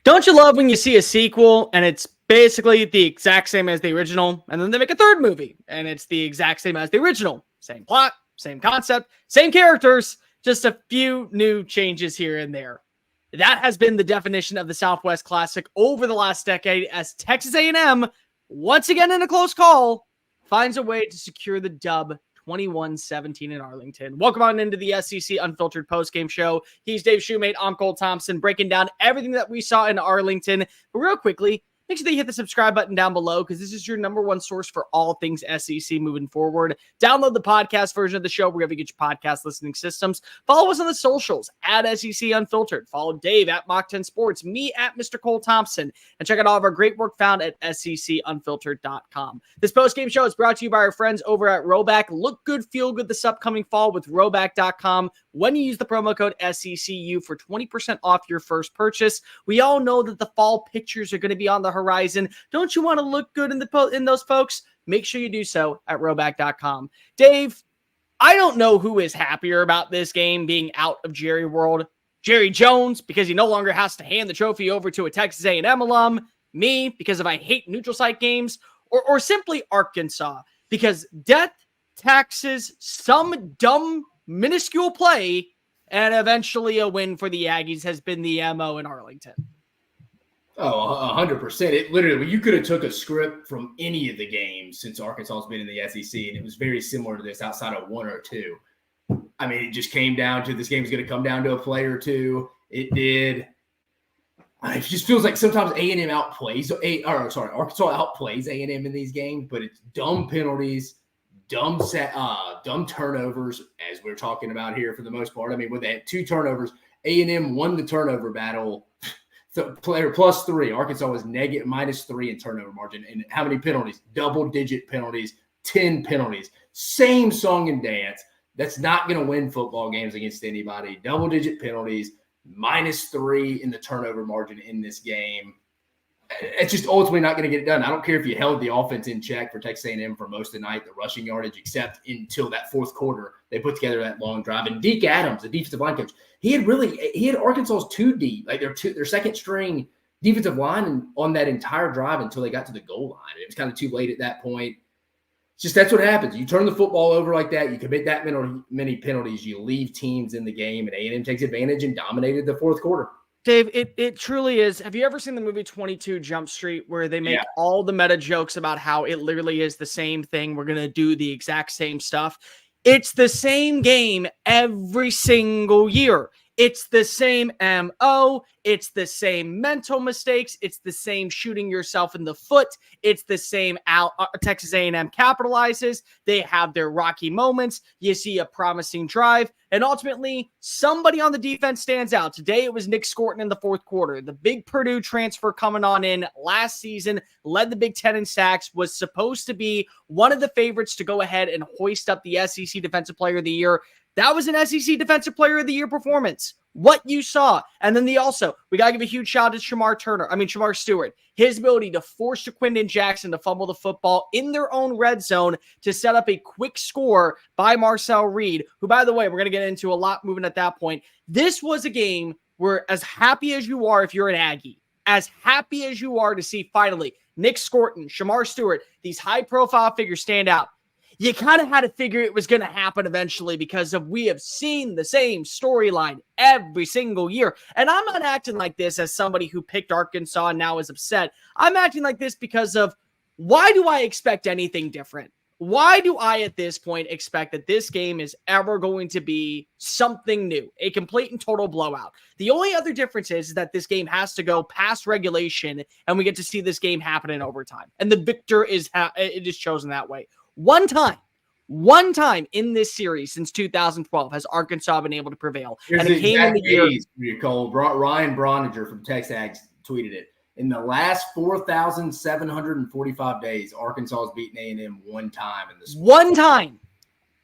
Don't you love when you see a sequel and it's basically the exact same as the original, and then they make a third movie and it's the exact same as the original? Same plot, same concept, same characters, just a few new changes here and there. That has been the definition of the Southwest Classic over the last decade, as Texas A&M, once again in a close call, finds a way to secure the dub 21-17 in Arlington. Welcome on into the SEC Unfiltered postgame show. He's Dave Shumate. I'm Cole Thompson, breaking down everything that we saw in Arlington. But real quickly, make sure that you hit the subscribe button down below, because this is your number one source for all things SEC moving forward. Download the podcast version of the show wherever you get your podcast listening systems. Follow us on the socials at SEC Unfiltered. Follow Dave at Mock 10 Sports, me at Mr. Cole Thompson, and check out all of our great work found at secunfiltered.com. This postgame show is brought to you by our friends over at RHOBACK. Look good, feel good this upcoming fall with RHOBACK.com when you use the promo code SECU for 20% off your first purchase. We all know that the fall pictures are going to be on the horizon. Don't you want to look good in those folks? Make sure you do so at RHOBACK.com. Dave, I don't know who is happier about this game being out of Jerry World. Jerry Jones, because he no longer has to hand the trophy over to a Texas A&M alum. Me, because I hate neutral site games. Or simply Arkansas, because death, taxes, some dumb, minuscule play, and eventually a win for the Aggies has been the MO in Arlington. Oh, 100%. It literally, you could have took a script from any of the games since Arkansas has been in the SEC, and it was very similar to this outside of one or two. I mean, it just came down to this game is going to come down to a play or two. It did. It just feels like sometimes A&M Arkansas outplays A&M in these games, but it's dumb penalties, dumb turnovers, as we're talking about here for the most part. I mean, when they had 2 turnovers, A&M won the turnover battle. Player plus 3. Arkansas was -3 in turnover margin. And how many penalties? Double-digit penalties, 10 penalties. Same song and dance. That's not going to win football games against anybody. Double-digit penalties, -3 in the turnover margin in this game. It's just ultimately not going to get it done. I don't care if you held the offense in check for Texas A&M for most of the night, the rushing yardage, except until that fourth quarter. They put together that long drive. And Deke Adams, the defensive line coach, he had Arkansas's 2 deep, like their second string defensive line on that entire drive until they got to the goal line. It was kind of too late at that point. It's just that's what happens. You turn the football over like that, you commit that many penalties, you leave teams in the game, and A&M takes advantage and dominated the fourth quarter. Dave, it truly is. Have you ever seen the movie 22 Jump Street, where they make all the meta jokes about how it literally is the same thing? We're going to do the exact same stuff. It's the same game every single year. It's the same MO. It's the same mental mistakes. It's the same shooting yourself in the foot. It's the same Texas A&M capitalizes. They have their rocky moments. You see a promising drive, and ultimately somebody on the defense stands out. Today it was Nick Scorton in the fourth quarter. The big Purdue transfer coming on in last season, led the Big Ten in sacks, was supposed to be one of the favorites to go ahead and hoist up the SEC Defensive Player of the Year. That was an SEC Defensive Player of the Year performance. What you saw. And then we got to give a huge shout out to Shamar Stewart. His ability to force Jaquindon Jackson to fumble the football in their own red zone to set up a quick score by Marcel Reed, who, by the way, we're going to get into a lot moving at that point. This was a game where, as happy as you are if you're an Aggie, as happy as you are to see finally Nick Scorton, Shamar Stewart, these high-profile figures stand out, you kind of had to figure it was going to happen eventually, because we have seen the same storyline every single year. And I'm not acting like this as somebody who picked Arkansas and now is upset. I'm acting like this because of, why do I expect anything different? Why do I at this point expect that this game is ever going to be something new, a complete and total blowout? The only other difference is that this game has to go past regulation, and we get to see this game happen in overtime. And the victor is chosen that way. One time in this series since 2012 has Arkansas been able to prevail. And it came in the year. Ryan Broniger from Texas tweeted it. In the last 4,745 days, Arkansas has beaten A&M one time in this. One time.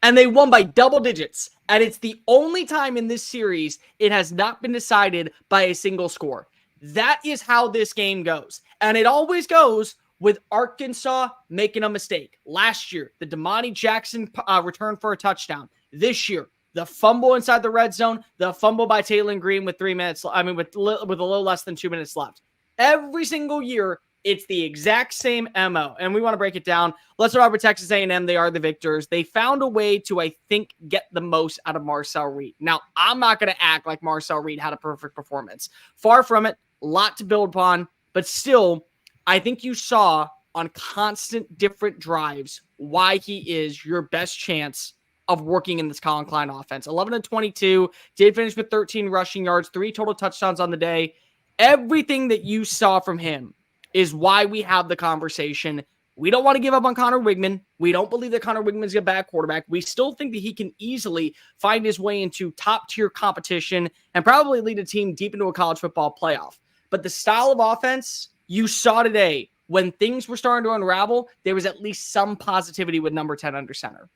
And they won by double digits. And it's the only time in this series it has not been decided by a single score. That is how this game goes. And it always goes with Arkansas making a mistake. Last year, the Damani Jackson return for a touchdown. This year, the fumble inside the red zone, the fumble by Taylor Green with 3 minutes. With a little less than 2 minutes left. Every single year, it's the exact same MO. And we want to break it down. Let's start with Texas A&M. They are the victors. They found a way to, I think, get the most out of Marcel Reed. Now, I'm not going to act like Marcel Reed had a perfect performance. Far from it. A lot to build upon. But still, I think you saw on constant different drives why he is your best chance of working in this Colin Klein offense. 11-22, did finish with 13 rushing yards, 3 total touchdowns on the day. Everything that you saw from him is why we have the conversation. We don't want to give up on Connor Wigman. We don't believe that Connor Wigman is a bad quarterback. We still think that he can easily find his way into top-tier competition and probably lead a team deep into a college football playoff. But the style of offense you saw today, when things were starting to unravel, there was at least some positivity with number 10 under center.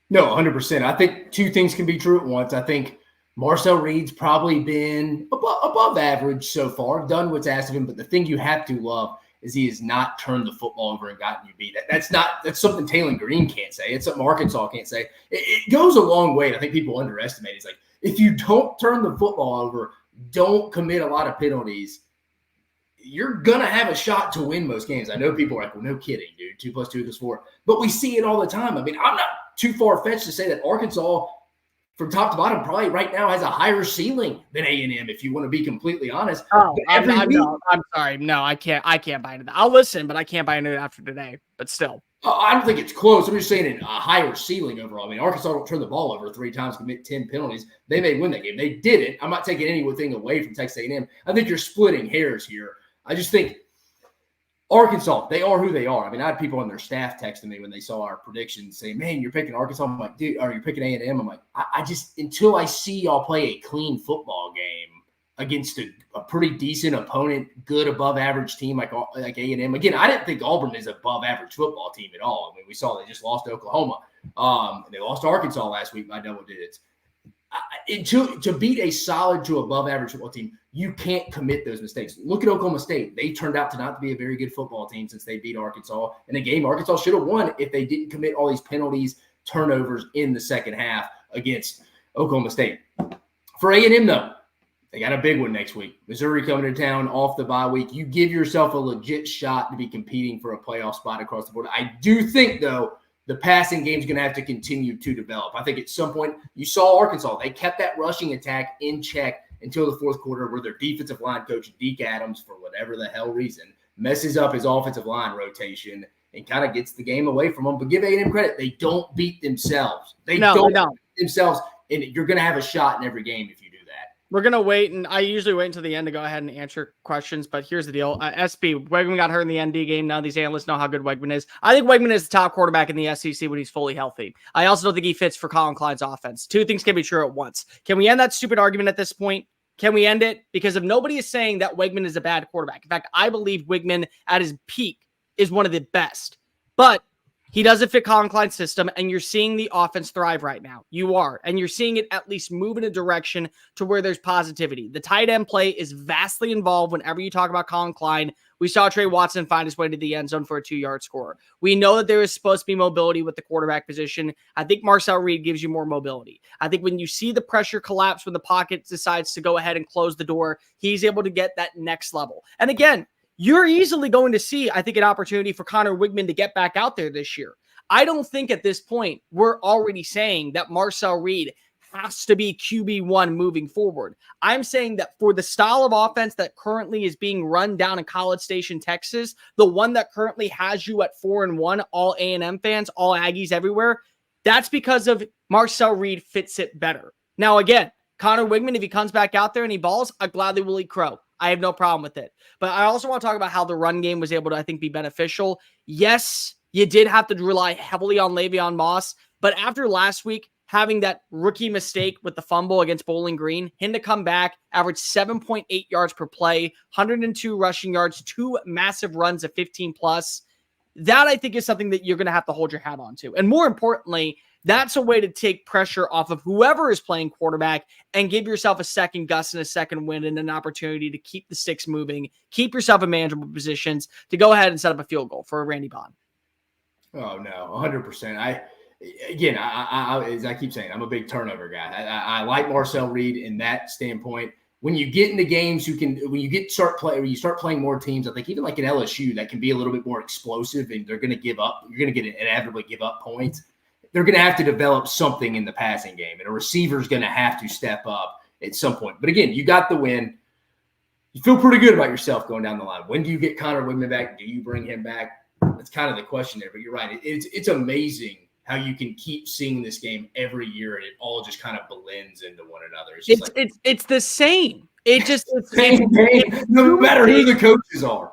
No, 100%. I think two things can be true at once. I think Marcel Reed's probably been above average so far, done what's asked of him. But the thing you have to love is he has not turned the football over and gotten you beat. That's something Taylor Green can't say. It's something Arkansas can't say. It goes a long way. And I think people underestimate it. It's like, if you don't turn the football over, don't commit a lot of penalties, you're going to have a shot to win most games. I know people are like, well, no kidding, dude. 2 + 2 = 4. But we see it all the time. I mean, I'm not too far-fetched to say that Arkansas, from top to bottom, probably right now has a higher ceiling than A&M, if you want to be completely honest. Oh, I'm sorry. No, I can't buy into that. I'll listen, but I can't buy into it after today. But still. I don't think it's close. I'm just saying a higher ceiling overall. I mean, Arkansas don't turn the ball over 3 times, commit 10 penalties. They may win that game. They did it. I'm not taking anything away from Texas A&M. I think you're splitting hairs here. I just think Arkansas, they are who they are. I mean, I had people on their staff texting me when they saw our predictions saying, man, you're picking Arkansas. I'm like, dude, or you're picking A&M. I'm like, I just, until I see y'all play a clean football game against a pretty decent opponent, good above average team like A&M. Again, I didn't think Auburn is above average football team at all. I mean, we saw they just lost to Oklahoma. They lost to Arkansas last week by double digits. To beat a solid to above average football team, you can't commit those mistakes. Look at Oklahoma State. They turned out to not be a very good football team since they beat Arkansas in a game Arkansas should have won if they didn't commit all these penalties, turnovers in the second half against Oklahoma State. For A&M, though, they got a big one next week. Missouri coming to town off the bye week. You give yourself a legit shot to be competing for a playoff spot across the board. I do think, though, the passing game is going to have to continue to develop. I think at some point you saw Arkansas. They kept that rushing attack in check until the fourth quarter, where their defensive line coach, Deke Adams, for whatever the hell reason, messes up his offensive line rotation and kind of gets the game away from them. But give A&M credit. They don't beat themselves. They don't beat themselves, and you're going to have a shot in every game if you do that. We're going to wait, and I usually wait until the end to go ahead and answer questions, but here's the deal. SB, Wegman got hurt in the ND game. None of these analysts know how good Wegman is. I think Wegman is the top quarterback in the SEC when he's fully healthy. I also don't think he fits for Colin Klein's offense. Two things can be true at once. Can we end that stupid argument at this point? Can we end it? Because if nobody is saying that Wegman is a bad quarterback, in fact, I believe Wegman at his peak is one of the best, but he doesn't fit Colin Klein's system, and you're seeing the offense thrive right now. You are, and you're seeing it at least move in a direction to where there's positivity. The tight end play is vastly involved whenever you talk about Colin Klein. We saw Trey Watson find his way to the end zone for a 2-yard score. We know that there is supposed to be mobility with the quarterback position. I think Marcel Reed gives you more mobility. I think when you see the pressure collapse when the pocket decides to go ahead and close the door, he's able to get that next level. And again, you're easily going to see, I think, an opportunity for Connor Wigman to get back out there this year. I don't think at this point we're already saying that Marcel Reed has to be QB1 moving forward. I'm saying that for the style of offense that currently is being run down in College Station, Texas, the one that currently has you at 4-1, all A&M fans, all Aggies everywhere, that's because of Marcel Reed fits it better. Now, again, Connor Wigman, if he comes back out there and he balls, I gladly will eat crow. I have no problem with it. But I also want to talk about how the run game was able to, I think, be beneficial. Yes, you did have to rely heavily on Le'Veon Moss, but after last week, having that rookie mistake with the fumble against Bowling Green, him to come back, average 7.8 yards per play, 102 rushing yards, 2 massive runs of 15+. That, I think, is something that you're going to have to hold your hat on to. And more importantly, that's a way to take pressure off of whoever is playing quarterback and give yourself a second gust and a second win and an opportunity to keep the sticks moving, keep yourself in manageable positions to go ahead and set up a field goal for Randy Bond. Oh, no, 100%. I as I keep saying, I'm a big turnover guy. I like Marcel Reed in that standpoint. when you get into games, when you start playing more teams, I think even like an LSU that can be a little bit more explosive and they're going to give up. You're going to get inevitably give up points. They're going to have to develop something in the passing game, and a receiver is going to have to step up at some point. But again, you got the win. You feel pretty good about yourself going down the line. When do you get Connor Wigman back? Do you bring him back? That's kind of the question there. But you're right. It's amazing how you can keep seeing this game every year, and it all just kind of blends into one another. It's the same. It's same game, no matter who the coaches are.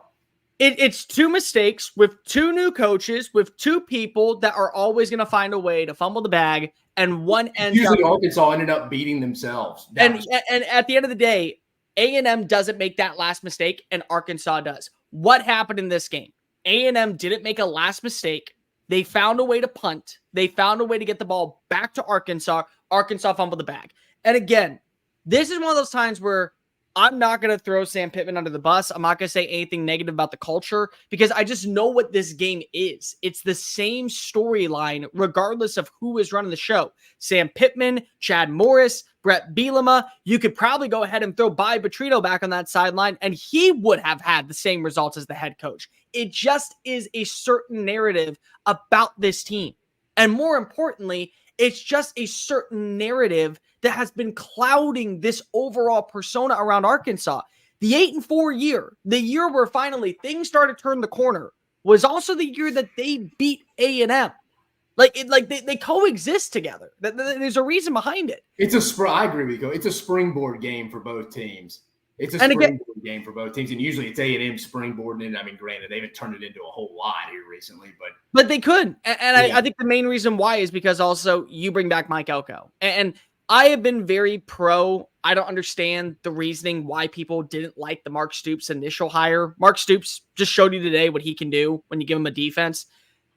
It's two mistakes with two new coaches, with two people that are always going to find a way to fumble the bag, and one ends usually Arkansas ended up beating themselves. And at the end of the day, A&M doesn't make that last mistake, and Arkansas does. What happened in this game? A&M didn't make a last mistake. They found a way to punt. They found a way to get the ball back to Arkansas. Arkansas fumbled the bag. And again, this is one of those times where I'm not going to throw Sam Pittman under the bus. I'm not going to say anything negative about the culture because I just know what this game is. It's the same storyline regardless of who is running the show. Sam Pittman, Chad Morris, Brett Bielema. You could probably go ahead and throw Bobby Petrino back on that sideline, and he would have had the same results as the head coach. It just is a certain narrative about this team. And more importantly, it's just a certain narrative that has been clouding this overall persona around Arkansas. The 8-4 year, the year where finally things started to turn the corner, was also the year that they beat A&M. They coexist together. There's a reason behind it. I agree with you. It's a springboard game for both teams. It's a springboard game for both teams, and usually it's A&M springboard. And I mean, granted, they haven't turned it into a whole lot here recently, but they could. And I think the main reason why is because also you bring back Mike Elko, and I have been very pro. I don't understand the reasoning why people didn't like the Mark Stoops initial hire. Mark Stoops just showed you today what he can do when you give him a defense,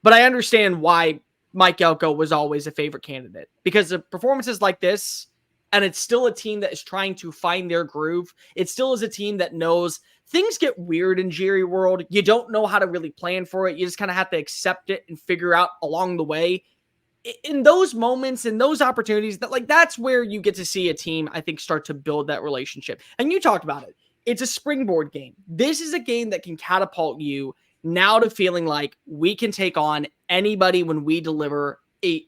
but I understand why Mike Elko was always a favorite candidate because of performances like this. And it's still a team that is trying to find their groove. It still is a team that knows things get weird in Jerry world. You don't know how to really plan for it. You just kind of have to accept it and figure out along the way. In those moments, in those opportunities, that's where you get to see a team, I think, start to build that relationship. And you talked about it. It's a springboard game. This is a game that can catapult you now to feeling like we can take on anybody when we deliver A-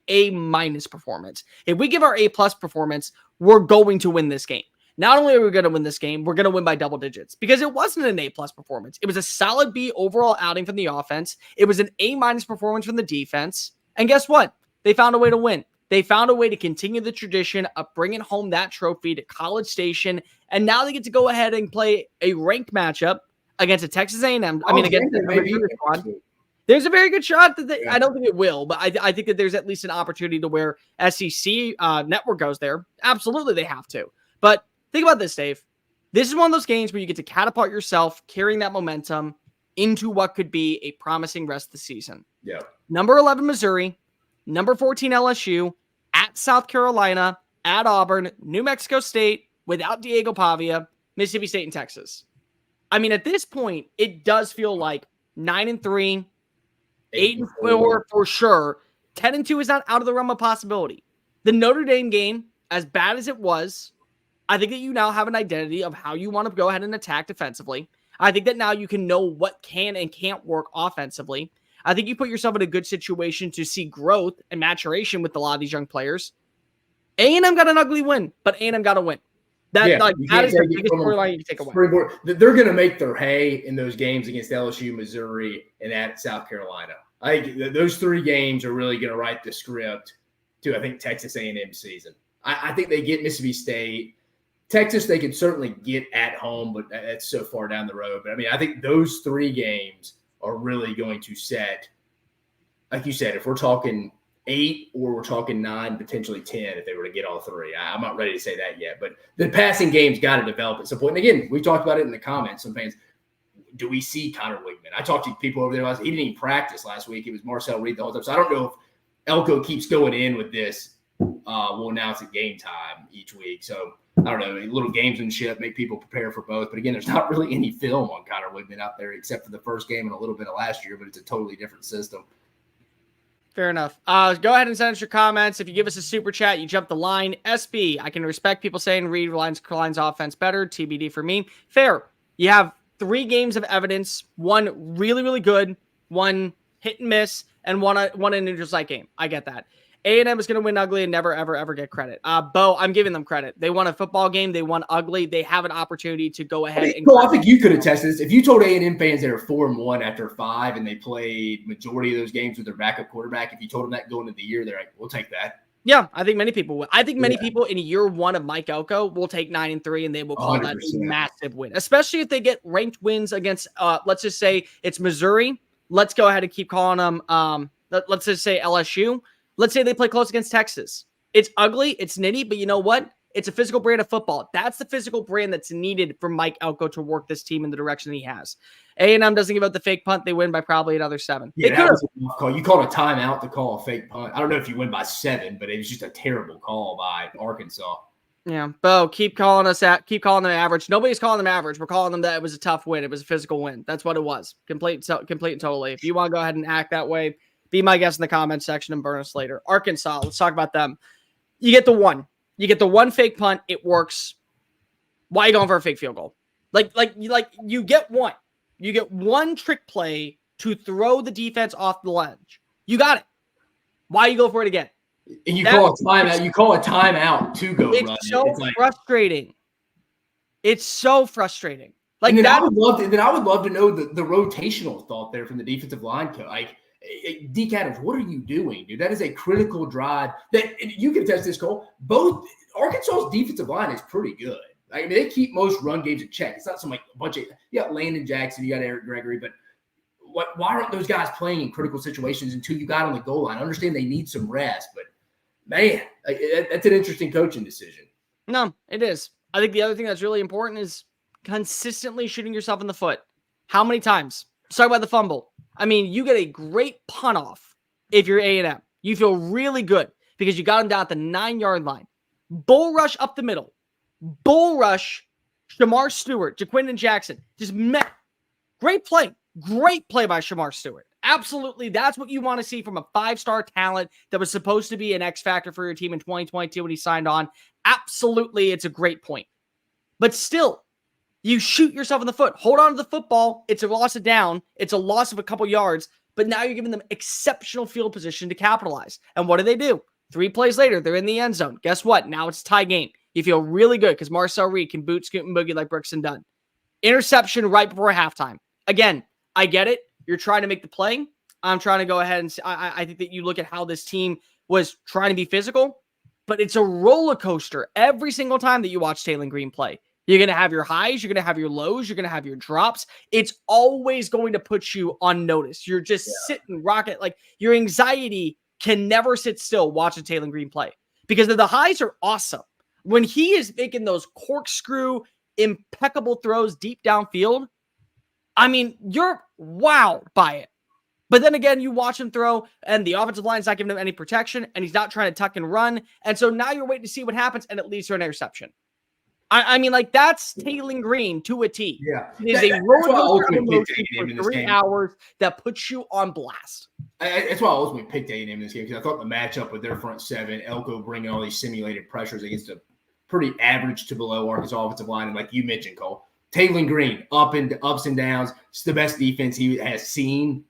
performance. If we give our A+ performance, we're going to win this game. Not only are we going to win this game, we're going to win by double digits because it wasn't an A+ performance. It was a solid B overall outing from the offense. It was an A- performance from the defense. And guess what? They found a way to win. They found a way to continue the tradition of bringing home that trophy to College Station. And now they get to go ahead and play a ranked matchup against a Texas A&M. Against a squad. There's a very good shot that I don't think it will, but I think that there's at least an opportunity to where SEC network goes there. Absolutely, they have to. But think about this, Dave. This is one of those games where you get to catapult yourself, carrying that momentum into what could be a promising rest of the season. Yeah. Number 11, Missouri. Number 14, LSU. At South Carolina. At Auburn. New Mexico State. Without Diego Pavia. Mississippi State and Texas. I mean, at this point, it does feel like 9-3. 8-4 for sure. 10-2 is not out of the realm of possibility. The Notre Dame game, as bad as it was, I think that you now have an identity of how you want to go ahead and attack defensively. I think that now you can know what can and can't work offensively. I think you put yourself in a good situation to see growth and maturation with a lot of these young players. A&M got an ugly win, but A&M got a win. That is the biggest storyline you can take away. They're going to make their hay in those games against LSU, Missouri, and at South Carolina. I think those three games are really going to write the script to, I think, Texas A&M season. I think they get Mississippi State. Texas, they can certainly get at home, but that's so far down the road. But, I mean, I think those three games are really going to set, like you said, if we're talking 8 or we're talking 9, potentially 10 if they were to get all three. I'm not ready to say that yet, but the passing game's got to develop at some point. And again, we talked about it in the comments. Some fans, do we see Connor Wigman? I talked to people over there he didn't even practice last week. It was Marcel Reed the whole time. So I don't know if Elko keeps going in with this. We'll announce at game time each week. So I don't know, a little gamesmanship, make people prepare for both. But again, there's not really any film on Connor Wigman out there except for the first game and a little bit of last year, but it's a totally different system. Fair enough. Go ahead and send us your comments. If you give us a super chat, you jump the line. SB, I can respect people saying Reed Lions offense better. TBD for me. Fair. You have 3 games of evidence. One really, really good. One hit and miss. And one a neutral site game. I get that. A&M is going to win ugly and never, ever, ever get credit. Bo, I'm giving them credit. They won a football game. They won ugly. They have an opportunity to go ahead. I think you could attest to this. If you told A&M fans they were 4-1 after 5 and they played majority of those games with their backup quarterback, if you told them that going into the year, they're like, we'll take that. Yeah, I think many people will. I think many people in year 1 of Mike Elko will take 9-3 and they will call 100%. That a massive win, especially if they get ranked wins against, let's just say it's Missouri. Let's go ahead and keep calling them, let's just say LSU. Let's say they play close against Texas. It's ugly, it's nitty, but you know what? It's a physical brand of football. That's the physical brand that's needed for Mike Elko to work this team in the direction he has. A&M doesn't give out the fake punt. They win by probably another 7. Yeah, that was a tough call. You called a timeout to call a fake punt. I don't know if you win by 7, but it was just a terrible call by Arkansas. Yeah, Bo, keep calling them average. Nobody's calling them average. We're calling them that it was a tough win. It was a physical win. That's what it was. Complete and totally. If you want to go ahead and act that way, be my guest in the comments section and burn us later. Arkansas, let's talk about them. You get the one. You get the one fake punt. It works. Why are you going for a fake field goal? Like you get one. You get one trick play to throw the defense off the ledge. You got it. Why you go for it again? And you call a timeout. You call a timeout to go run. It's so frustrating. It's so frustrating. Like and then that. I would love to know the rotational thought there from the defensive line coach. Like, Deke Adams, what are you doing, dude? That is a critical drive. That you can test this, Cole. Both Arkansas's defensive line is pretty good. I mean, they keep most run games in check. It's not some like a bunch of Landon Jackson, you got Eric Gregory, but why aren't those guys playing in critical situations until you got on the goal line? I understand they need some rest, but man, that's an interesting coaching decision. No, it is. I think the other thing that's really important is consistently shooting yourself in the foot. How many times? Let's talk about the fumble. I mean, you get a great punt off if you're A&M. You feel really good because you got them down at the 9-yard line. Bull rush up the middle. Bull rush, Shamar Stewart, Jaquindon Jackson. Just met. Great play. Great play by Shamar Stewart. Absolutely. That's what you want to see from a 5-star talent that was supposed to be an X factor for your team in 2022 when he signed on. Absolutely. It's a great point. But still, you shoot yourself in the foot. Hold on to the football. It's a loss of down. It's a loss of a couple yards. But now you're giving them exceptional field position to capitalize. And what do? 3 plays later, they're in the end zone. Guess what? Now it's a tie game. You feel really good because Marcel Reed can boot, scoot, and boogie like Brooks and Dunn. Interception right before halftime. Again, I get it. You're trying to make the play. I'm trying to go ahead and I think that you look at how this team was trying to be physical, but it's a roller coaster every single time that you watch Taylor Green play. You're going to have your highs. You're going to have your lows. You're going to have your drops. It's always going to put you on notice. You're just sitting, rocket. Like your anxiety can never sit still watching Taylor Green play because the highs are awesome. When he is making those corkscrew, impeccable throws deep downfield, I mean, you're wowed by it. But then again, you watch him throw, and the offensive line's not giving him any protection, and he's not trying to tuck and run. And so now you're waiting to see what happens, and it leads to an interception. I mean, like, that's Taylor Green to a T. Yeah. It is a roller coaster of emotion for 3 hours that puts you on blast. That's why I ultimately picked A&M in this game, because I thought the matchup with their front 7, Elko bringing all these simulated pressures against a pretty average to below Arkansas offensive line. And like you mentioned, Cole, Taylor Green, ups and downs. It's the best defense he has seen.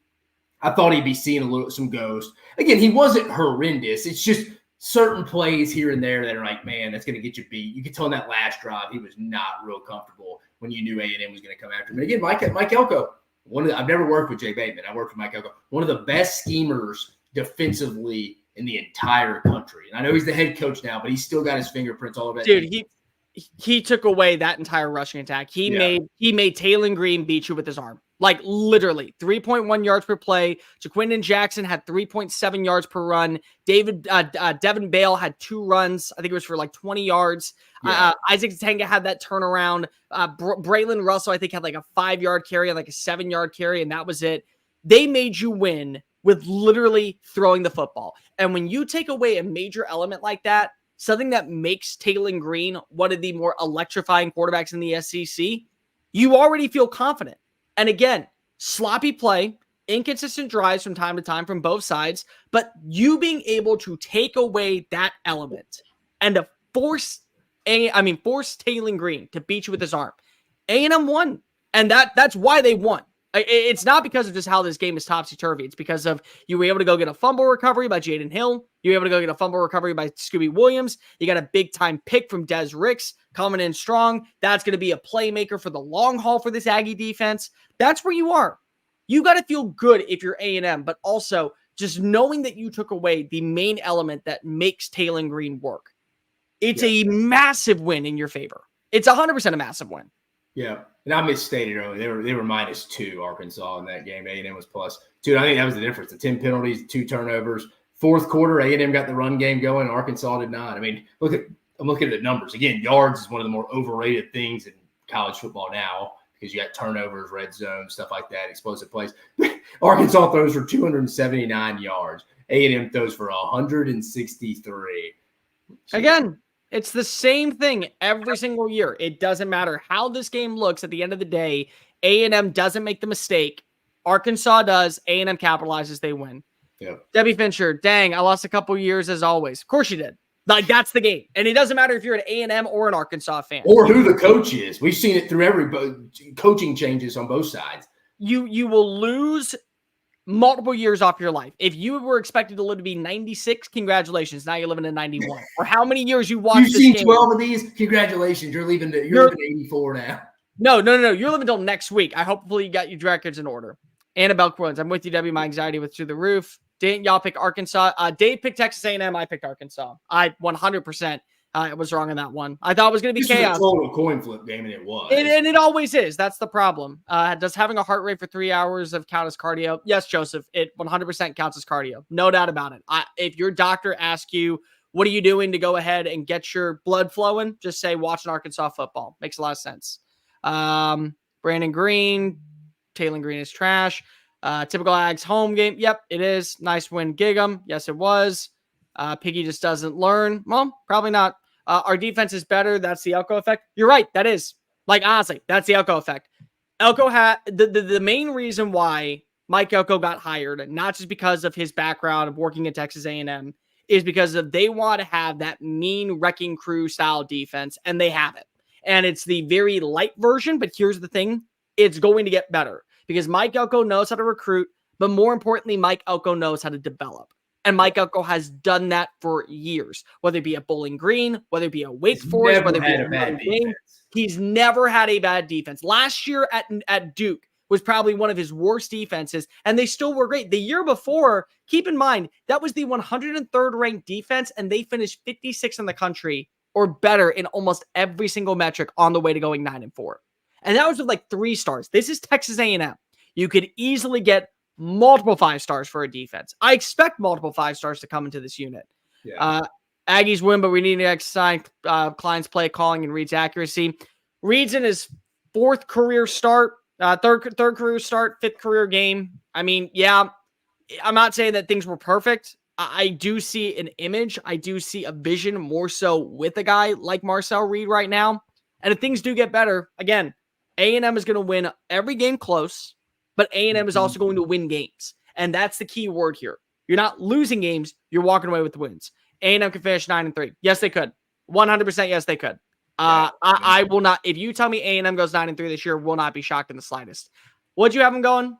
I thought he'd be seeing some ghosts. Again, he wasn't horrendous. It's just certain plays here and there that are like, man, that's going to get you beat. You could tell in that last drive he was not real comfortable when you knew A&M was going to come after him. And again, Mike Elko, I've never worked with Jay Bateman. I worked with Mike Elko, one of the best schemers defensively in the entire country. And I know he's the head coach now, but he's still got his fingerprints all over that. Dude, he took away that entire rushing attack. He made Taylor Green beat you with his arm. Like literally 3.1 yards per play. Jaquindon Jackson had 3.7 yards per run. Devin Bale had 2 runs. I think it was for like 20 yards. Yeah. Isaac Tenga had that turnaround. Braylon Russell, I think, had like a 5-yard carry and like a 7-yard carry, and that was it. They made you win with literally throwing the football. And when you take away a major element like that, something that makes Taylor Green one of the more electrifying quarterbacks in the SEC, you already feel confident. And again, sloppy play, inconsistent drives from time to time from both sides, but you being able to take away that element and to force Taylen Green to beat you with his arm. A&M won, and that's why they won. It's not because of just how this game is topsy-turvy. It's because of you were able to go get a fumble recovery by Jaden Hill. You were able to go get a fumble recovery by Scooby Williams. You got a big-time pick from Des Ricks coming in strong. That's going to be a playmaker for the long haul for this Aggie defense. That's where you are. You got to feel good if you're A&M, but also just knowing that you took away the main element that makes Taylen Green work. It's a massive win in your favor. It's 100% a massive win. Yeah, and I misstated earlier. They were -2 Arkansas in that game. A&M was +2. I think that was the difference. The 10 penalties, 2 turnovers. Fourth quarter, A&M got the run game going. Arkansas did not. I mean, I'm looking at the numbers again. Yards is one of the more overrated things in college football now because you got turnovers, red zone, stuff like that, explosive plays. Arkansas throws for 279 yards. A&M throws for 163. Again, it's the same thing every single year. It doesn't matter how this game looks. At the end of the day, A&M doesn't make the mistake. Arkansas does. A&M capitalizes. They win. Yeah. Debbie Fincher, dang, I lost a couple years as always. Of course you did. Like, that's the game. And it doesn't matter if you're an A&M or an Arkansas fan. Or who the coach is. We've seen it through every coaching changes on both sides. You will lose multiple years off your life. If you were expected to live to be 96, congratulations. Now you're living in 91. Or how many years you watched this game. You've seen 12 of these? Congratulations. You're living 84 now. No. You're living until next week. Hopefully you got your records in order. Annabelle Quilens, I'm with you, Debbie. My anxiety was through the roof. Didn't y'all pick Arkansas? Dave picked Texas A&M. I picked Arkansas. I 100% was wrong on that one. I thought it was going to be chaos. This was a total coin flip game, and it was. And it always is. That's the problem. Does having a heart rate for 3 hours count as cardio? Yes, Joseph. It 100% counts as cardio. No doubt about it. If your doctor asks you, what are you doing to go ahead and get your blood flowing? Just say, watching Arkansas football. Makes a lot of sense. Brandon Green. Taylen Green is trash. Typical Ags home game. Yep, it is. Nice win, Gig'em. Yes, it was. Piggy just doesn't learn. Well, probably not. Our defense is better. That's the Elko effect. You're right. That is. Like, honestly, that's the Elko effect. Elko had the main reason why Mike Elko got hired, not just because of his background of working at Texas A&M, is because of they want to have that mean wrecking crew style defense, and they have it. And it's the very light version, but here's the thing. It's going to get better because Mike Elko knows how to recruit, but more importantly, Mike Elko knows how to develop. And Mike Elko has done that for years, whether it be at Bowling Green, whether it be at Wake Forest, whether it be at Notre Dame. He's never had a bad defense. Last year at Duke was probably one of his worst defenses, and they still were great. The year before, keep in mind, that was the 103rd ranked defense, and they finished 56th in the country or better in almost every single metric on the way to going 9-4. And that was with like 3 stars. This is Texas A&M. You could easily get multiple 5 stars for a defense. I expect multiple 5 stars to come into this unit. Yeah. Aggies win, but we need to exercise Klein's play calling and Reed's accuracy. Reed's in his 4th career start, third career start, 5th career game. I mean, yeah, I'm not saying that things were perfect. I do see an image. I do see a vision more so with a guy like Marcel Reed right now. And if things do get better, again, A&M is going to win every game close, but A&M is also going to win games. And that's the key word here. You're not losing games. You're walking away with the wins. A&M can finish 9-3. Yes, they could. 100% yes, they could. I will not. If you tell me A&M goes 9-3 this year, will not be shocked in the slightest. What'd you have them going?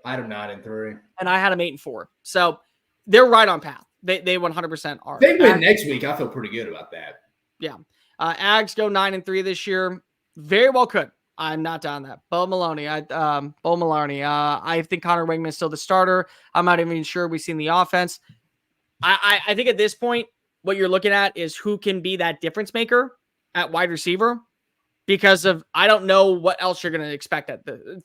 I had them 9-3. And I had them 8-4. So they're right on path. They 100% are. They win next week. I feel pretty good about that. Yeah. Ags go 9-3 this year. Very well could. I'm not down that. Bo Maloney. I think Connor Wingman is still the starter. I'm not even sure we've seen the offense. I think at this point, what you're looking at is who can be that difference maker at wide receiver, because of I don't know what else you're going to expect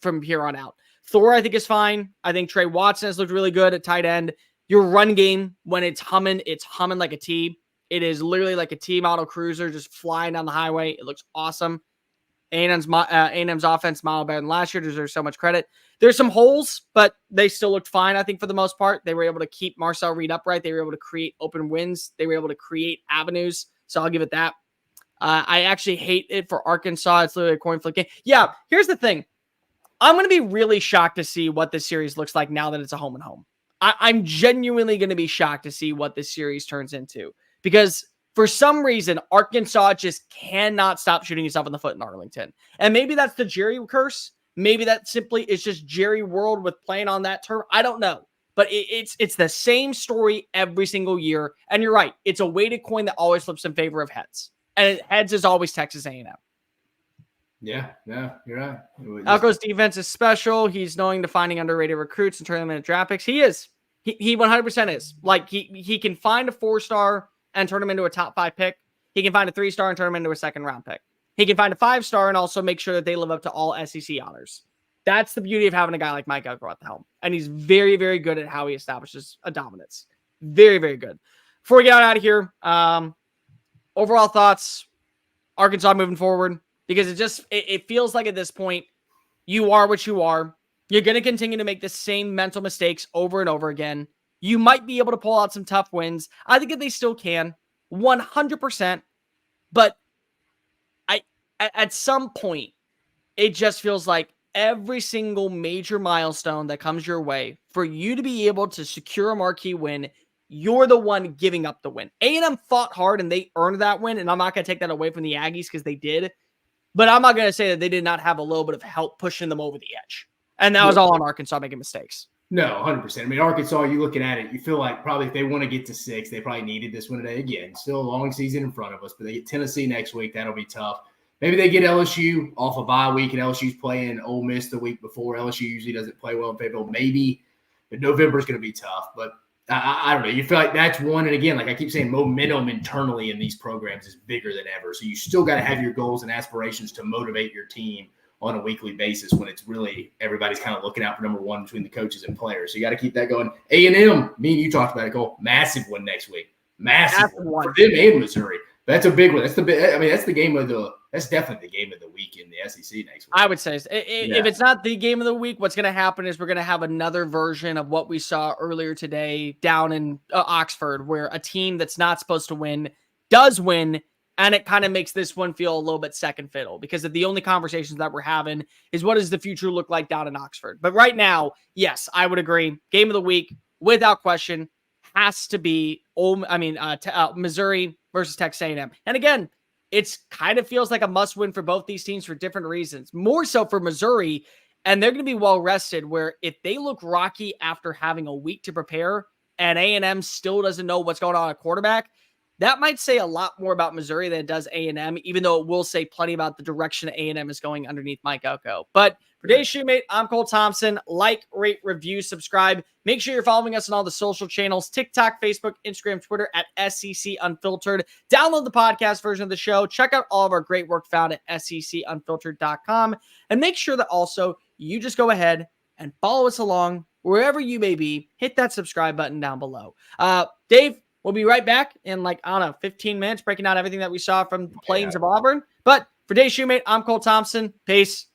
from here on out. Thor, I think, is fine. I think Trey Watson has looked really good at tight end. Your run game, when it's humming like a T. It is literally like a T model cruiser just flying down the highway. It looks awesome. A&M's offense mile better than last year. Deserves so much credit. There's some holes, but they still looked fine, I think, for the most part. They were able to keep Marcel Reed upright. They were able to create open wins. They were able to create avenues. So I'll give it that. I actually hate it for Arkansas. It's literally a coin flip game. Yeah, here's the thing. I'm going to be really shocked to see what this series looks like now that it's a home and home. I'm genuinely going to be shocked to see what this series turns into, because for some reason, Arkansas just cannot stop shooting himself in the foot in Arlington. And maybe that's the Jerry curse. Maybe that simply is just Jerry world with playing on that turf. I don't know. But it's the same story every single year. And you're right. It's a weighted coin that always flips in favor of heads. And heads is always Texas A&M. Yeah, you're right. Elko's defense is special. He's knowing to finding underrated recruits and turning them into draft picks. He is. He 100% is. Like, he can find a 4-star and turn him into a top 5 pick. He can find a 3-star and turn him into a 2nd-round pick. He can find a 5-star and also make sure that they live up to all SEC honors. That's the beauty of having a guy like Mike Elko at the helm. And he's very, very good at how he establishes a dominance. Very, very good. Before we get out of here, overall thoughts, Arkansas moving forward, because it feels like at this point, you are what you are. You're going to continue to make the same mental mistakes over and over again. You might be able to pull out some tough wins. I think that they still can, 100%. But at some point, it just feels like every single major milestone that comes your way, for you to be able to secure a marquee win, you're the one giving up the win. A&M fought hard and they earned that win, and I'm not going to take that away from the Aggies because they did. But I'm not going to say that they did not have a little bit of help pushing them over the edge. And that was all on Arkansas making mistakes. No, 100%. I mean, Arkansas, you looking at it, you feel like probably if they want to get to 6, they probably needed this one today. Again, still a long season in front of us, but they get Tennessee next week. That'll be tough. Maybe they get LSU off a bye week, and LSU's playing Ole Miss the week before. LSU usually doesn't play well in Fayetteville. Maybe, but November's going to be tough. But I don't know. You feel like that's one. And again, like I keep saying, momentum internally in these programs is bigger than ever. So you still got to have your goals and aspirations to motivate your team on a weekly basis when it's really everybody's kind of looking out for number one between the coaches and players. So you got to keep that going. A&M, me and you talked about it, Cole, massive one next week. Massive one for them and Missouri. That's a big one. That's the big. I mean, that's the game of the. That's definitely the game of the week in the SEC next week. I would say if it's not the game of the week, what's going to happen is we're going to have another version of what we saw earlier today down in Oxford, where a team that's not supposed to win does win, and it kind of makes this one feel a little bit second fiddle, because the only conversations that we're having is what does the future look like down in Oxford. But right now, yes, I would agree. Game of the week, without question, has to be Missouri versus Texas A&M. And again, it's kind of feels like a must win for both these teams for different reasons. More so for Missouri, and they're going to be well rested, where if they look rocky after having a week to prepare and A&M still doesn't know what's going on at quarterback, that might say a lot more about Missouri than it does A&M, even though it will say plenty about the direction A&M is going underneath Mike Elko. But for today's Shumate, I'm Cole Thompson. Like, rate, review, subscribe. Make sure you're following us on all the social channels, TikTok, Facebook, Instagram, Twitter at SEC Unfiltered. Download the podcast version of the show. Check out all of our great work found at secunfiltered.com. And make sure that also you just go ahead and follow us along wherever you may be. Hit that subscribe button down below. Dave, we'll be right back in 15 minutes, breaking down everything that we saw from the Plains of Auburn. But for today's Shumate, I'm Cole Thompson. Peace.